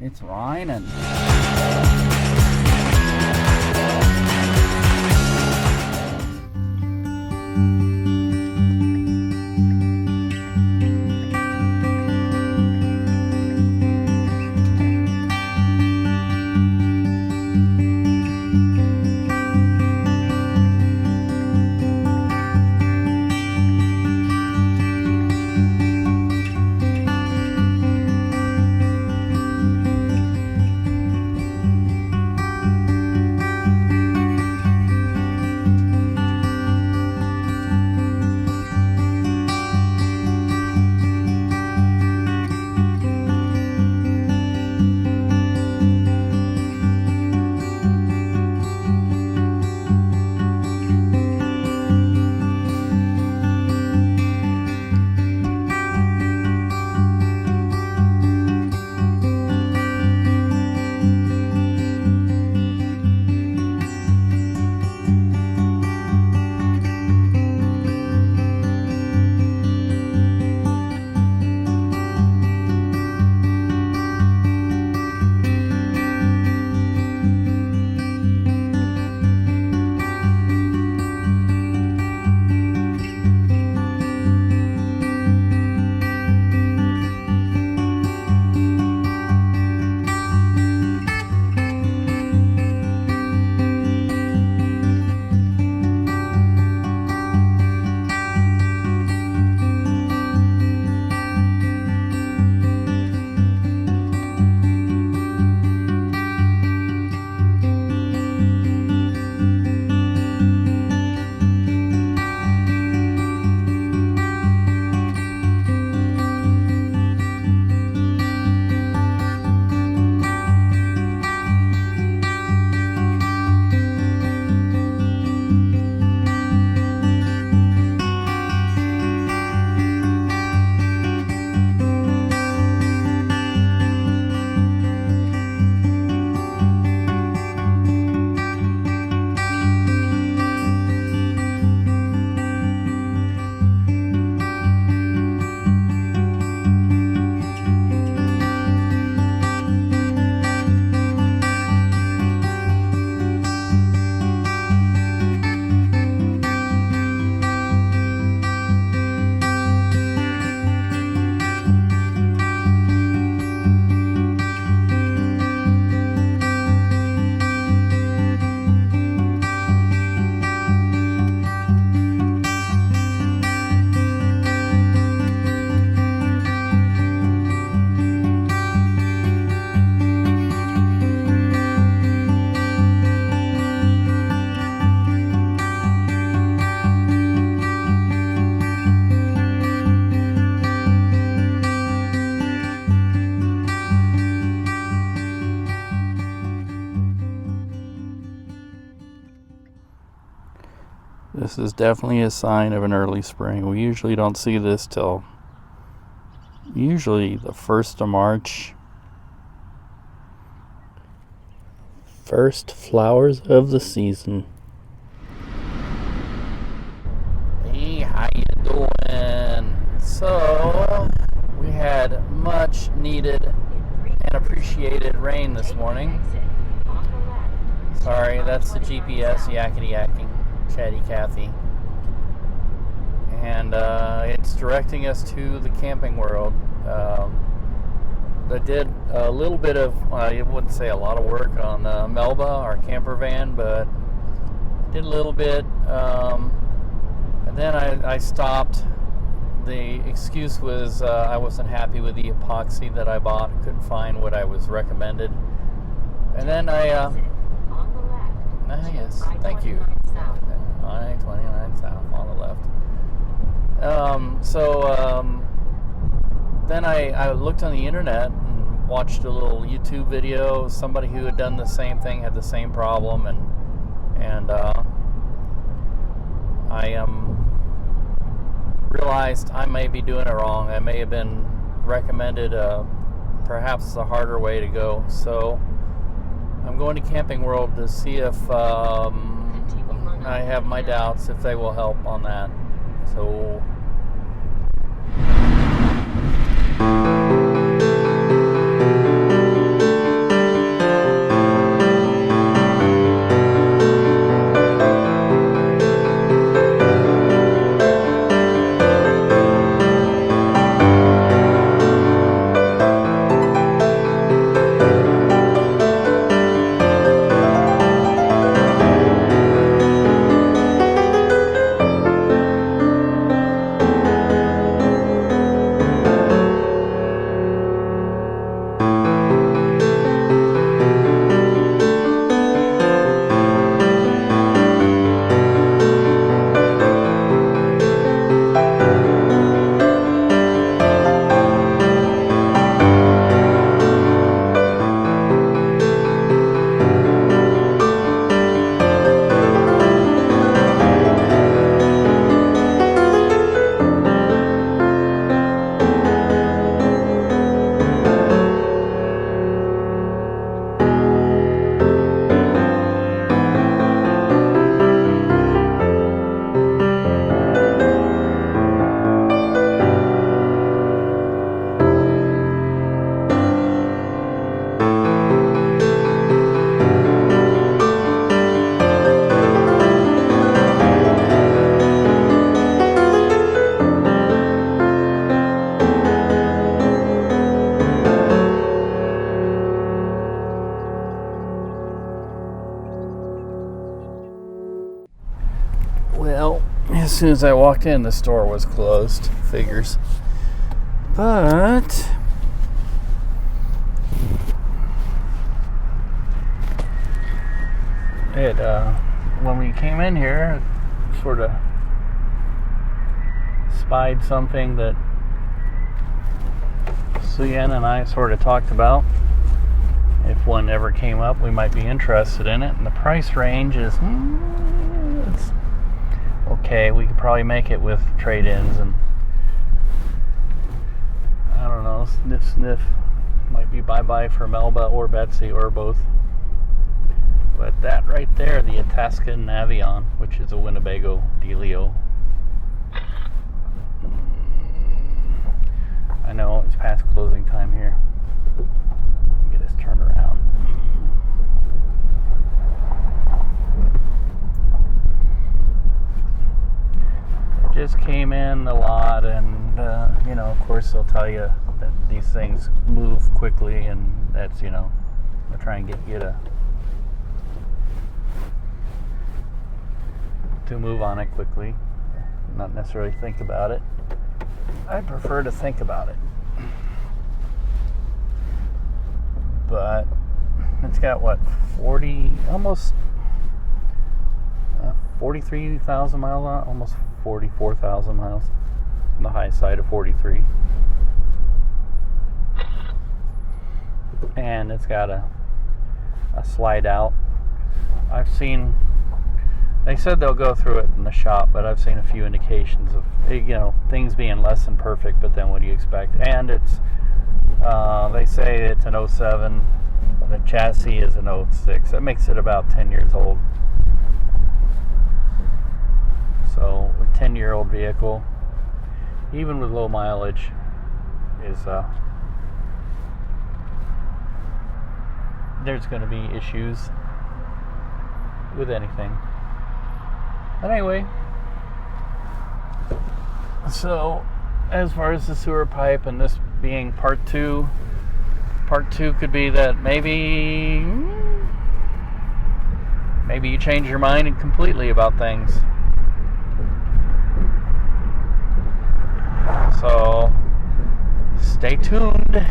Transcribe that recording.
It's raining. This is definitely a sign of an early spring. We usually don't see this till usually the 1st of March. First flowers of the season. Hey, how you doing? So, we had much needed and appreciated rain this morning. Sorry, that's the GPS yakety yakking. Chatty Cathy, and it's directing us to the Camping World. I did a little bit of, I wouldn't say a lot of work on Melba, our camper van, but I did a little bit, and then I stopped. The excuse was I wasn't happy with the epoxy that I bought, couldn't find what I was recommended, and then yes, thank you. I-29 South on the left. Then I looked on the internet and watched a little YouTube video. Somebody who had done the same thing had the same problem, and I realized I may be doing it wrong. I may have been recommended perhaps a harder way to go. So I'm going to Camping World to see if I have my doubts if they will help on that. So as soon as I walked in, the store was closed. Figures. But it when we came in here, it sort of spied something that Suyen and I sort of talked about. If one ever came up, we might be interested in it. And the price range is it's okay. We could probably make it with trade-ins, and I don't know, sniff. Might be bye-bye for Melba or Betsy or both. But that right there, the Itasca Navion, which is a Winnebago Dealio. I know it's past closing time here. Get this turned around. It just came in a lot, and of course they'll tell you that these things move quickly, and that's they'll try and get you to move on it quickly, not necessarily think about it. I prefer to think about it. But it's got what, 43,000 miles on it, almost 44,000 miles on the high side of 43. And it's got a slide out. They said they'll go through it in the shop, but I've seen a few indications of things being less than perfect, but then what do you expect? And it's they say it's an 07, the chassis is an 06. That makes it about 10 years old. So a 10-year-old vehicle, even with low mileage, is there's going to be issues with anything. But anyway, so as far as the sewer pipe and this being part two could be that maybe you change your mind completely about things. So stay tuned.